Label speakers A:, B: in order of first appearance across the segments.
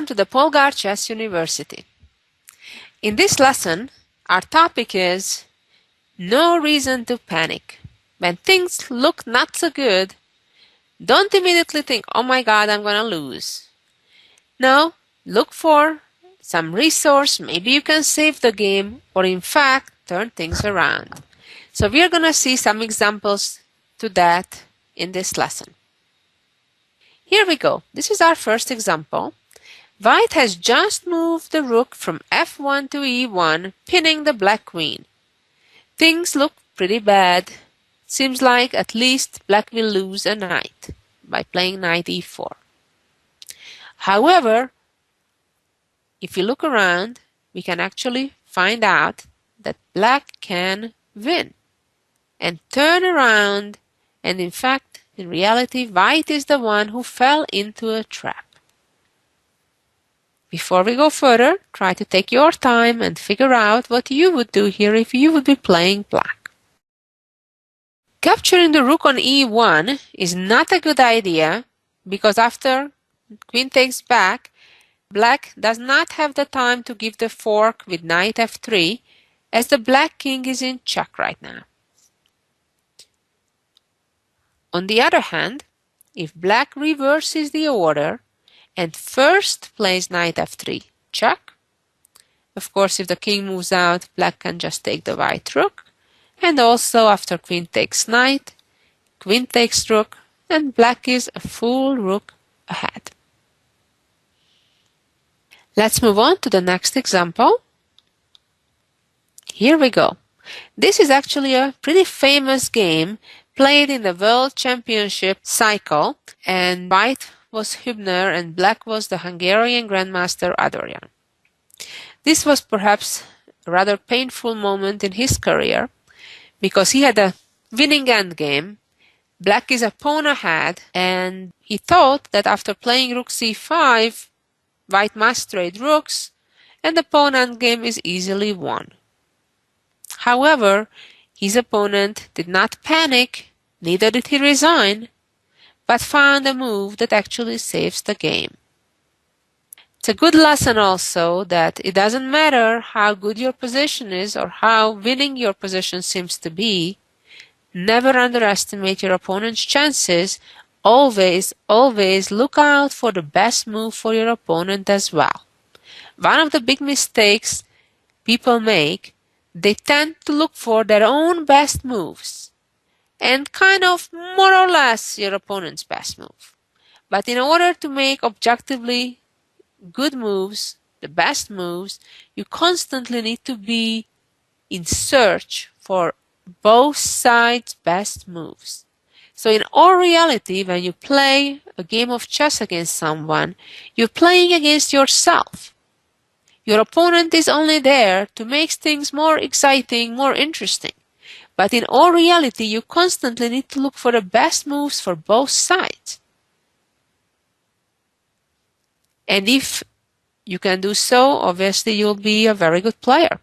A: Welcome to the Polgar Chess University. In this lesson, our topic is no reason to panic. When things look not so good, don't immediately think, oh my God, I'm going to lose. No, look for some resource. Maybe you can save the game or in fact turn things around. So we are going to see some examples to that in this lesson. Here we go. This is our first example. White has just moved the rook from f1 to e1, pinning the black queen. Things look pretty bad. Seems like at least black will lose a knight by playing knight e4. However, if we look around, we can actually find out that black can win and turn around, and in fact, in reality, white is the one who fell into a trap. Before we go further, try to take your time and figure out what you would do here if you would be playing black. Capturing the rook on e1 is not a good idea because after queen takes back, black does not have the time to give the fork with knight f3 as the black king is in check right now. On the other hand, if black reverses the order and first plays knight f3 check, of course if the king moves out, black can just take the white rook, and also after queen takes knight, queen takes rook, and black is a full rook ahead. Let's move on to the next example. Here we go. This is actually a pretty famous game played in the World Championship cycle, and white was Hübner and black was the Hungarian Grandmaster Adorjan. This was perhaps a rather painful moment in his career because he had a winning endgame. Black is a pawn ahead, and he thought that after playing rook c5, white must trade rooks, and the pawn endgame is easily won. However, his opponent did not panic, neither did he resign, but found a move that actually saves the game. It's a good lesson also that it doesn't matter how good your position is or how winning your position seems to be, never underestimate your opponent's chances. Always look out for the best move for your opponent as well. One of the big mistakes people make, they tend to look for their own best moves and kind of more or less your opponent's best move. But in order to make objectively good moves, the best moves, you constantly need to be in search for both sides' best moves. So in all reality, when you play a game of chess against someone, you're playing against yourself. Your opponent is only there to make things more exciting, more interesting. But in all reality, you constantly need to look for the best moves for both sides. And if you can do so, obviously you'll be a very good player.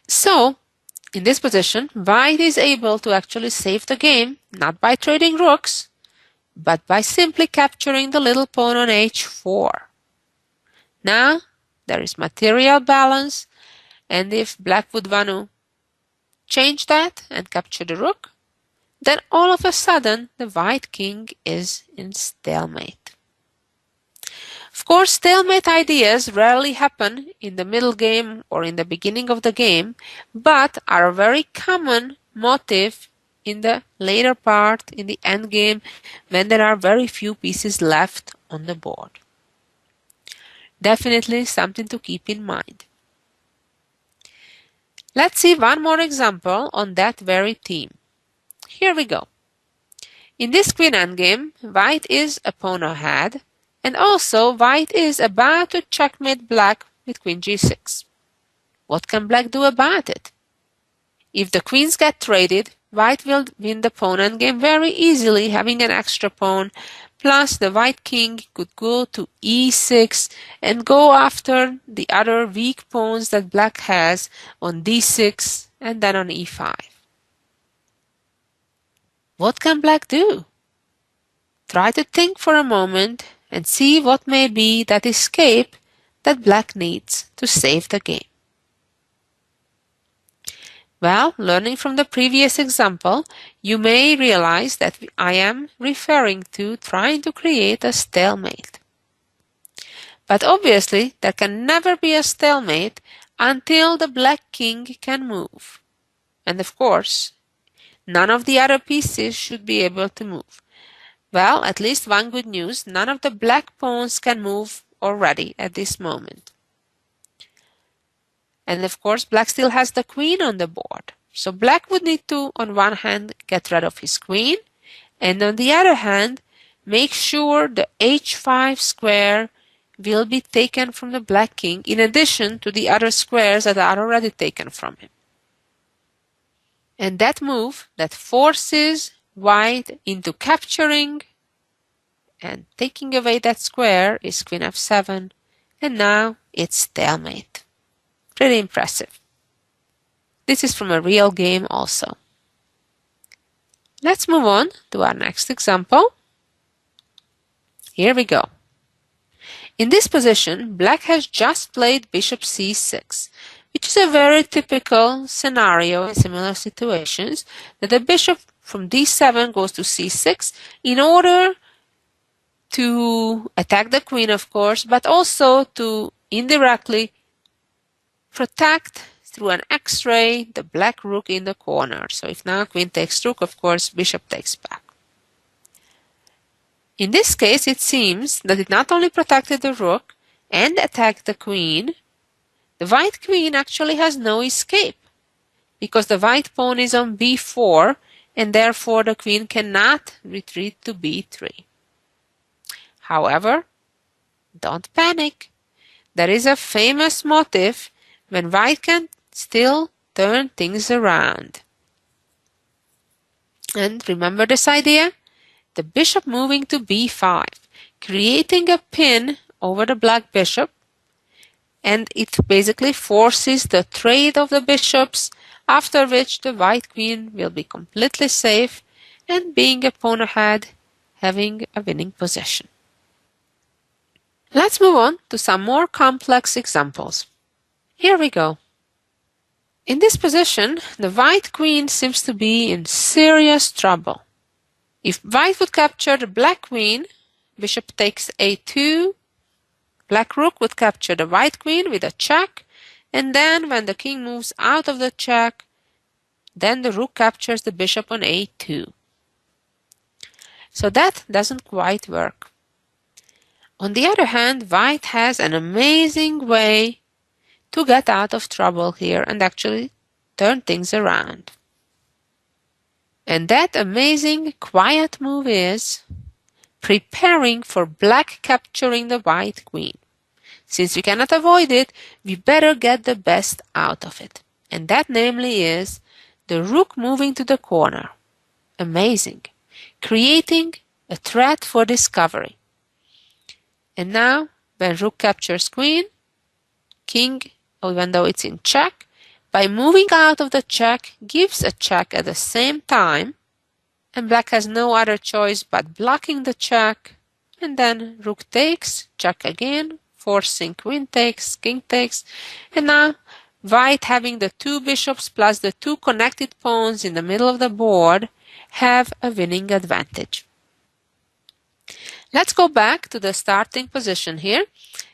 A: So, in this position, white is able to actually save the game, not by trading rooks, but by simply capturing the little pawn on h4. Now, there is material balance, and if black would want to change that and capture the rook, then all of a sudden the white king is in stalemate. Of course, stalemate ideas rarely happen in the middle game or in the beginning of the game, but are a very common motive in the later part, in the end game, when there are very few pieces left on the board. Definitely something to keep in mind. Let's see one more example on that very theme. Here we go. In this queen endgame, white is a pawn ahead, and also white is about to checkmate black with queen g6. What can black do about it? If the queens get traded, white will win the pawn endgame very easily, having an extra pawn, plus the white king could go to e6 and go after the other weak pawns that black has on d6 and then on e5. What can black do? Try to think for a moment and see what may be that escape that black needs to save the game. Well, learning from the previous example, you may realize that I am referring to trying to create a stalemate. But obviously, there can never be a stalemate until the black king can move. And of course, none of the other pieces should be able to move. Well, at least one good news, none of the black pawns can move already at this moment. And of course, black still has the queen on the board. So black would need to, on one hand, get rid of his queen, and on the other hand, make sure the h5 square will be taken from the black king in addition to the other squares that are already taken from him. And that move that forces white into capturing and taking away that square is queen f7, and now it's stalemate. Pretty impressive. This is from a real game also. Let's move on to our next example. Here we go. In this position, black has just played bishop c6, which is a very typical scenario in similar situations, that the bishop from d7 goes to c6 in order to attack the queen, of course, but also to indirectly protect through an x-ray the black rook in the corner. So if now queen takes rook, of course, bishop takes back. In this case, it seems that it not only protected the rook and attacked the queen, the white queen actually has no escape because the white pawn is on b4 and therefore the queen cannot retreat to b3. However, don't panic. There is a famous motif when white can still turn things around. And remember this idea? The bishop moving to b5, creating a pin over the black bishop, and it basically forces the trade of the bishops, after which the white queen will be completely safe and being a pawn ahead, having a winning position. Let's move on to some more complex examples. Here we go. In this position, the white queen seems to be in serious trouble. If white would capture the black queen, bishop takes a2, black rook would capture the white queen with a check, and then when the king moves out of the check, then the rook captures the bishop on a2. So that doesn't quite work. On the other hand, white has an amazing way to get out of trouble here and actually turn things around. And that amazing quiet move is preparing for black capturing the white queen. Since we cannot avoid it, we better get the best out of it. And that namely is the rook moving to the corner. Amazing. Creating a threat for discovery. And now, when rook captures queen, king, even though it's in check, by moving out of the check, gives a check at the same time, and black has no other choice but blocking the check, and then rook takes, check again, forcing queen takes, king takes, and now white, having the two bishops plus the two connected pawns in the middle of the board, have a winning advantage. Let's go back to the starting position here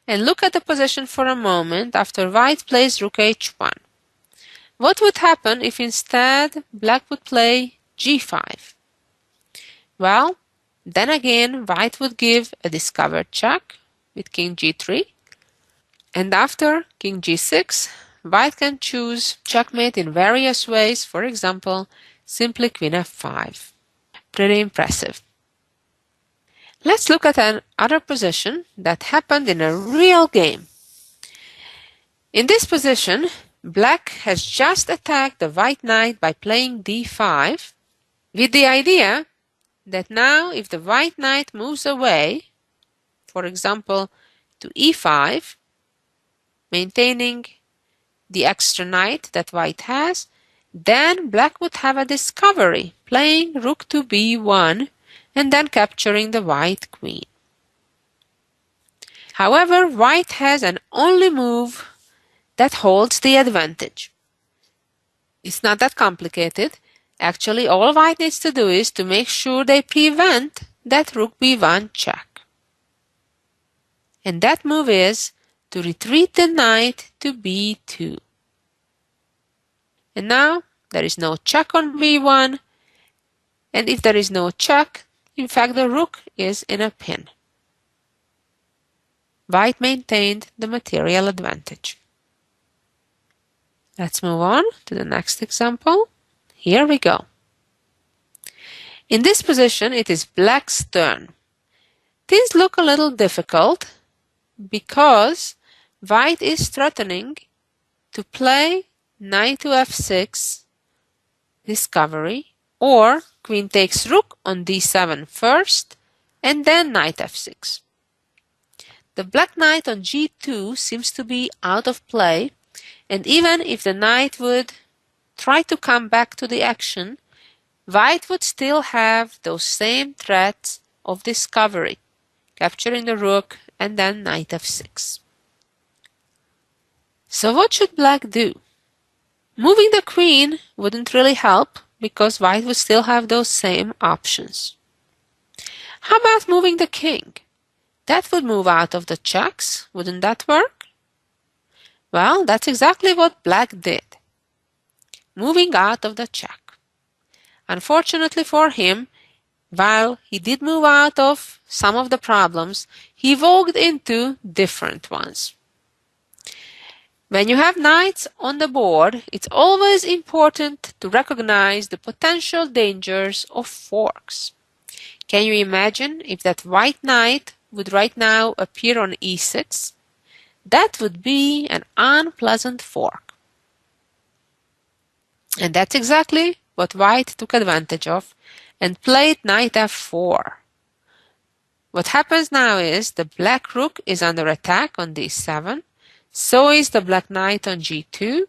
A: and look at the position for a moment after white plays rook h1. What would happen if instead black would play g5? Well, then again white would give a discovered check with king g3, and after king g6, white can choose checkmate in various ways, for example, simply queen f5. Pretty impressive. Let's look at another position that happened in a real game. In this position, black has just attacked the white knight by playing d5 with the idea that now if the white knight moves away, for example, to e5, maintaining the extra knight that white has, then black would have a discovery, playing rook to b1 and then capturing the white queen. However, white has an only move that holds the advantage. It's not that complicated. Actually, all white needs to do is to make sure they prevent that rook b1 check. And that move is to retreat the knight to b2. And now there is no check on b1, and if there is no check, in fact the rook is in a pin. White maintained the material advantage. Let's move on to the next example. Here we go. In this position, it is black's turn. Things look a little difficult because white is threatening to play knight to f6 discovery, or queen takes rook on d7 first and then knight f6. The black knight on g2 seems to be out of play, and even if the knight would try to come back to the action, white would still have those same threats of discovery, capturing the rook and then knight f6. So what should black do? Moving the queen wouldn't really help because white would still have those same options. How about moving the king? That would move out of the checks. Wouldn't that work? Well, that's exactly what black did, moving out of the check. Unfortunately for him, while he did move out of some of the problems, he walked into different ones. When you have knights on the board, it's always important to recognize the potential dangers of forks. Can you imagine if that white knight would right now appear on e6? That would be an unpleasant fork. And that's exactly what white took advantage of and played knight f4. What happens now is the black rook is under attack on d7, so is the black knight on g2,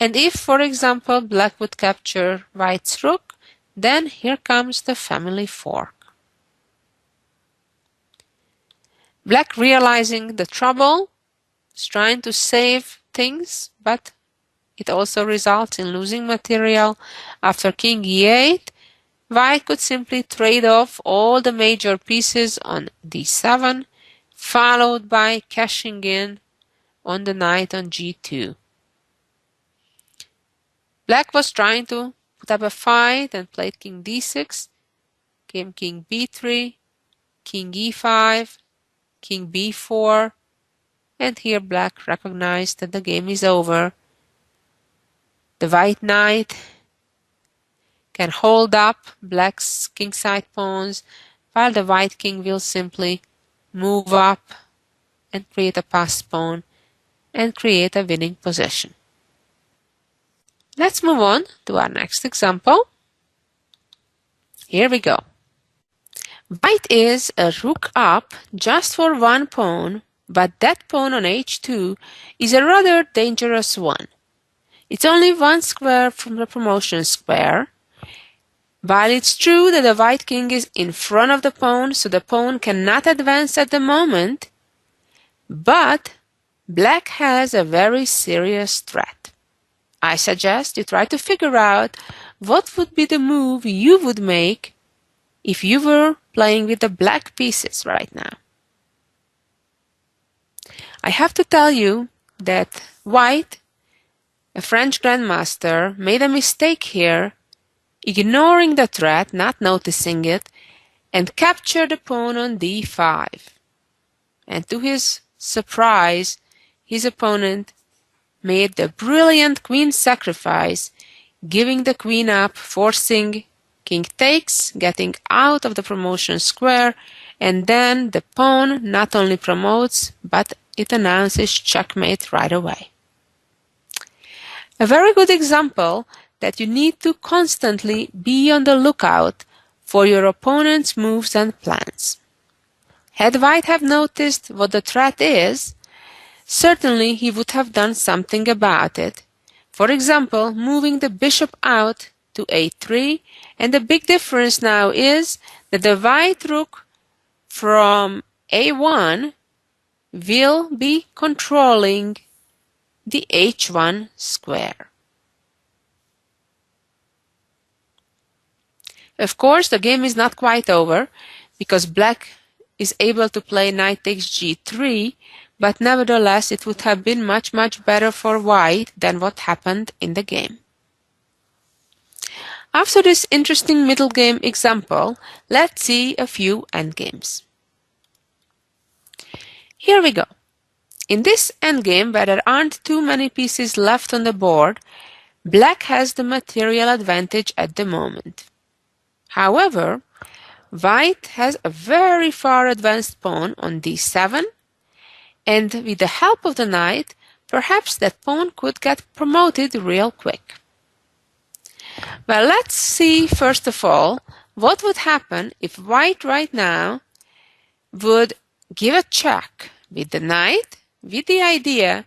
A: and if, for example, black would capture white's rook, then here comes the family fork. Black, realizing the trouble, is trying to save things, but it also results in losing material. After king e8, white could simply trade off all the major pieces on d7, followed by cashing in on the knight on g2. Black was trying to put up a fight and played king d6, came king b3, king e5, king b4, and here black recognized that the game is over. The white knight can hold up black's kingside pawns, while the white king will simply move up and create a passed pawn and create a winning position. Let's move on to our next example. Here we go. White is a rook up just for one pawn, but that pawn on h2 is a rather dangerous one. It's only one square from the promotion square. While it's true that the white king is in front of the pawn, so the pawn cannot advance at the moment, but black has a very serious threat. I suggest you try to figure out what would be the move you would make if you were playing with the black pieces right now. I have to tell you that white, a French grandmaster, made a mistake here, ignoring the threat, not noticing it, and captured the pawn on d5. And to his surprise, his opponent made the brilliant queen sacrifice, giving the queen up, forcing king takes, getting out of the promotion square, and then the pawn not only promotes, but it announces checkmate right away. A very good example that you need to constantly be on the lookout for your opponent's moves and plans. Had white have noticed what the threat is, certainly he would have done something about it. For example, moving the bishop out to a3, and the big difference now is that the white rook from a1 will be controlling the h1 square. Of course, the game is not quite over because black is able to play knight takes g3, but nevertheless it would have been much better for white than what happened in the game. After this interesting middle game example, let's see a few endgames. Here we go. In this endgame, where there aren't too many pieces left on the board, black has the material advantage at the moment. However, white has a very far advanced pawn on d7, and with the help of the knight, perhaps that pawn could get promoted real quick. Well, let's see first of all what would happen if white right now would give a check with the knight, with the idea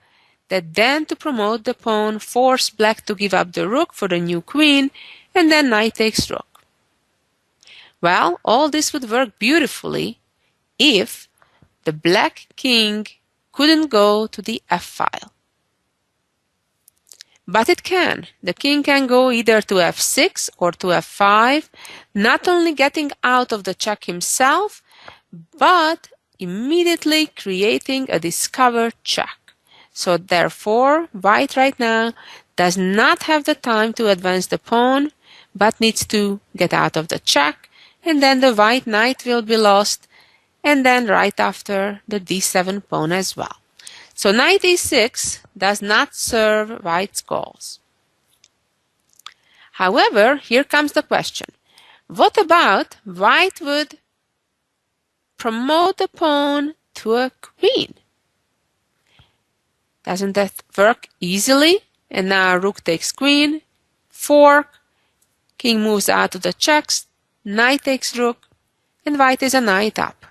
A: that then to promote the pawn, force black to give up the rook for the new queen, and then knight takes rook. Well, all this would work beautifully if the black king couldn't go to the f-file. But it can. The king can go either to f6 or to f5, not only getting out of the check himself, but immediately creating a discovered check. So therefore, white right now does not have the time to advance the pawn, but needs to get out of the check, and then the white knight will be lost, and then right after the d7 pawn as well. So knight e6 does not serve white's goals. However, here comes the question. What about white would promote the pawn to a queen? Doesn't that work easily? And now rook takes queen, fork, king moves out of the checks, knight takes rook, and white is a knight up.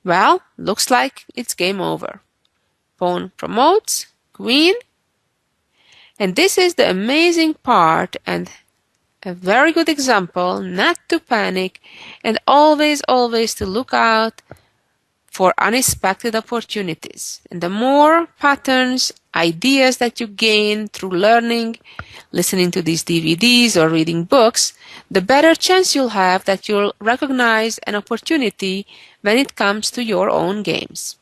A: Well, looks like it's game over. Pawn promotes, queen, and this is the amazing part and a very good example not to panic and always to look out for unexpected opportunities. And the more patterns, ideas that you gain through learning, listening to these DVDs or reading books, the better chance you'll have that you'll recognize an opportunity when it comes to your own games.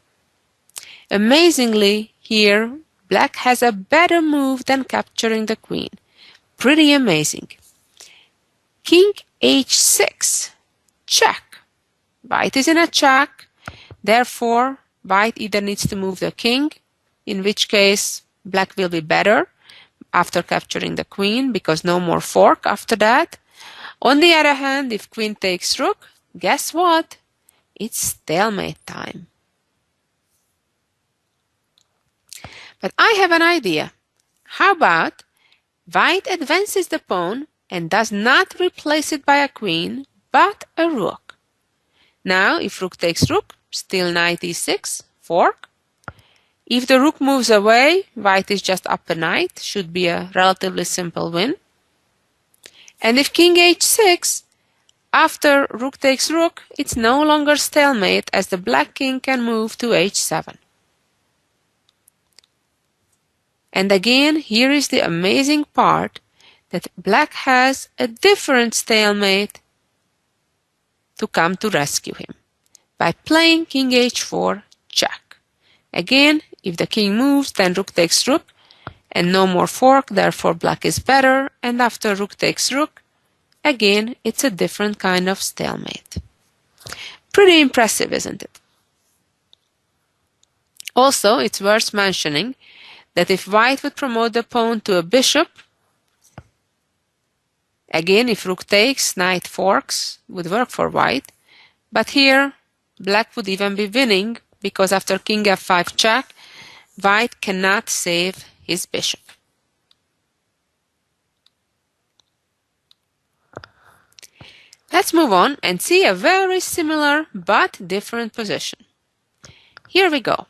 A: Amazingly, here, black has a better move than capturing the queen. Pretty amazing. King h6, check. White is in a check, therefore, white either needs to move the king, in which case black will be better after capturing the queen because no more fork after that. On the other hand, if queen takes rook, guess what? It's stalemate time. But I have an idea. How about white advances the pawn and does not replace it by a queen, but a rook. Now, if rook takes rook, still knight e6, fork. If the rook moves away, white is just up a knight, should be a relatively simple win. And if king h6, after rook takes rook, it's no longer stalemate as the black king can move to h7. And again, here is the amazing part that black has a different stalemate to come to rescue him by playing king h4 check. Again, if the king moves, then rook takes rook and no more fork, therefore black is better, and after rook takes rook, again, it's a different kind of stalemate. Pretty impressive, isn't it? Also, it's worth mentioning that if white would promote the pawn to a bishop, again, if rook takes, knight forks, would work for white, but here black would even be winning because after king f5 check, white cannot save his bishop. Let's move on and see a very similar but different position. Here we go.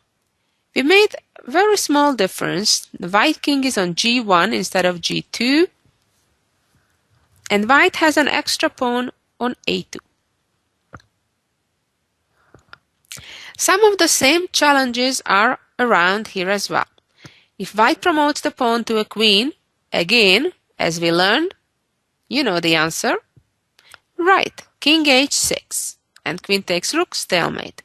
A: We made a very small difference. The white king is on g1 instead of g2, and white has an extra pawn on a2. Some of the same challenges are around here as well. If white promotes the pawn to a queen, again, as we learned, you know the answer. Right, king h6, and queen takes rook, stalemate.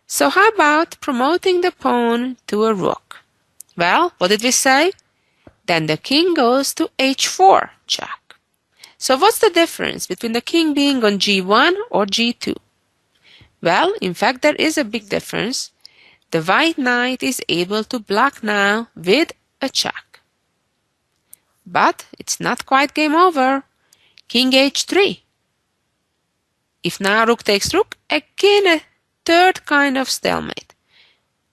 A: So how about promoting the pawn to a rook? Well, what did we say? Then the king goes to h4, check. So what's the difference between the king being on g1 or g2? Well, in fact, there is a big difference. The white knight is able to block now with a check. But it's not quite game over. King h3. If now rook takes rook, again a third kind of stalemate.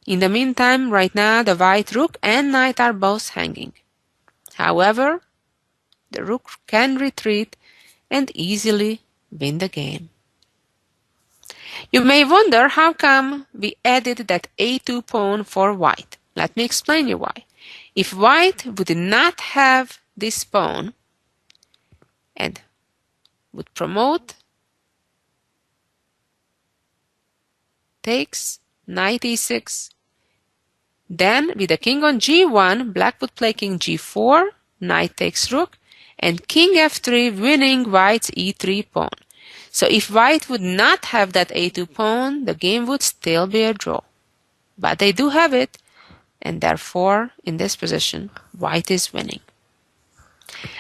A: In the meantime, right now the white rook and knight are both hanging. However, the rook can retreat and easily win the game. You may wonder how come we added that a2 pawn for white. Let me explain you why. If white would not have this pawn and would promote, takes, knight e6, then with the king on g1, black would play king g4, knight takes rook, and king f3 winning white's e3 pawn. So if white would not have that a2 pawn, the game would still be a draw. But they do have it, and therefore, in this position, white is winning.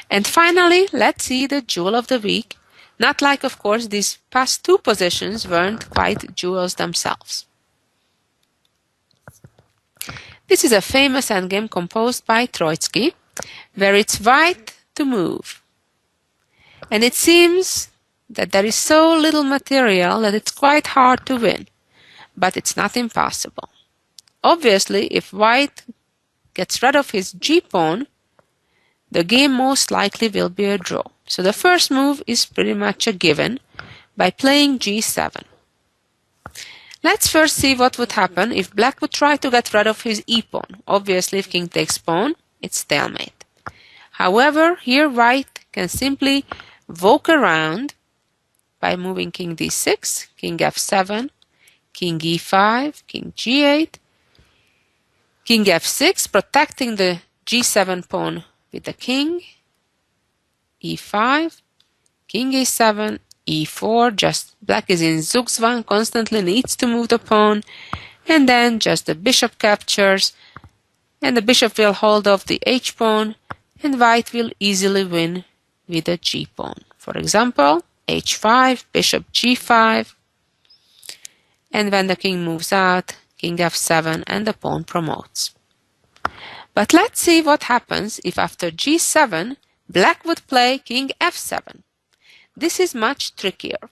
A: And finally, let's see the jewel of the week. Not like, of course, these past two positions weren't quite jewels themselves. This is a famous endgame composed by Troitsky, where it's white to move. And it seems that there is so little material that it's quite hard to win, but it's not impossible. Obviously, if white gets rid of his g-pawn, the game most likely will be a draw. So the first move is pretty much a given by playing g7. Let's first see what would happen if black would try to get rid of his e-pawn. Obviously, if king takes pawn, it's stalemate. However, here white can simply walk around by moving king d6, king f7, king e5, king g8, king f6, protecting the g7 pawn with the king, e5, king e7, e4, just black is in zugzwang, constantly needs to move the pawn, and then just the bishop captures, and the bishop will hold off the h-pawn, and white will easily win with a g-pawn. For example, h5, bishop g5, and when the king moves out, king f7, and the pawn promotes. But let's see what happens if after g7, black would play king f7. This is much trickier.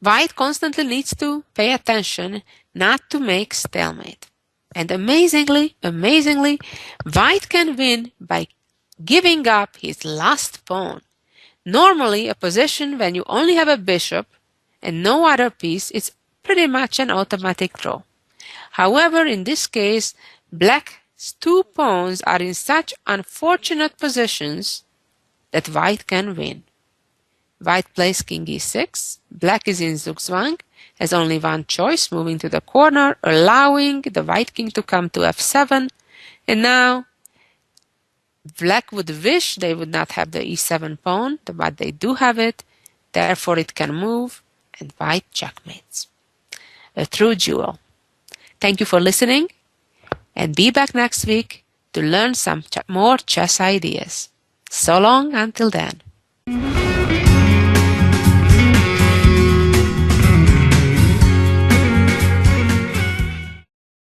A: White constantly needs to pay attention not to make stalemate. And amazingly, white can win by giving up his last pawn. Normally, a position when you only have a bishop and no other piece is pretty much an automatic draw. However, in this case, black's two pawns are in such unfortunate positions that white can win. White plays king e6, black is in zugzwang, has only one choice, moving to the corner, allowing the white king to come to f7, and now black would wish they would not have the e7 pawn, but they do have it, therefore it can move, and white checkmates. A true duel. Thank you for listening, and be back next week to learn some more chess ideas. So long until then.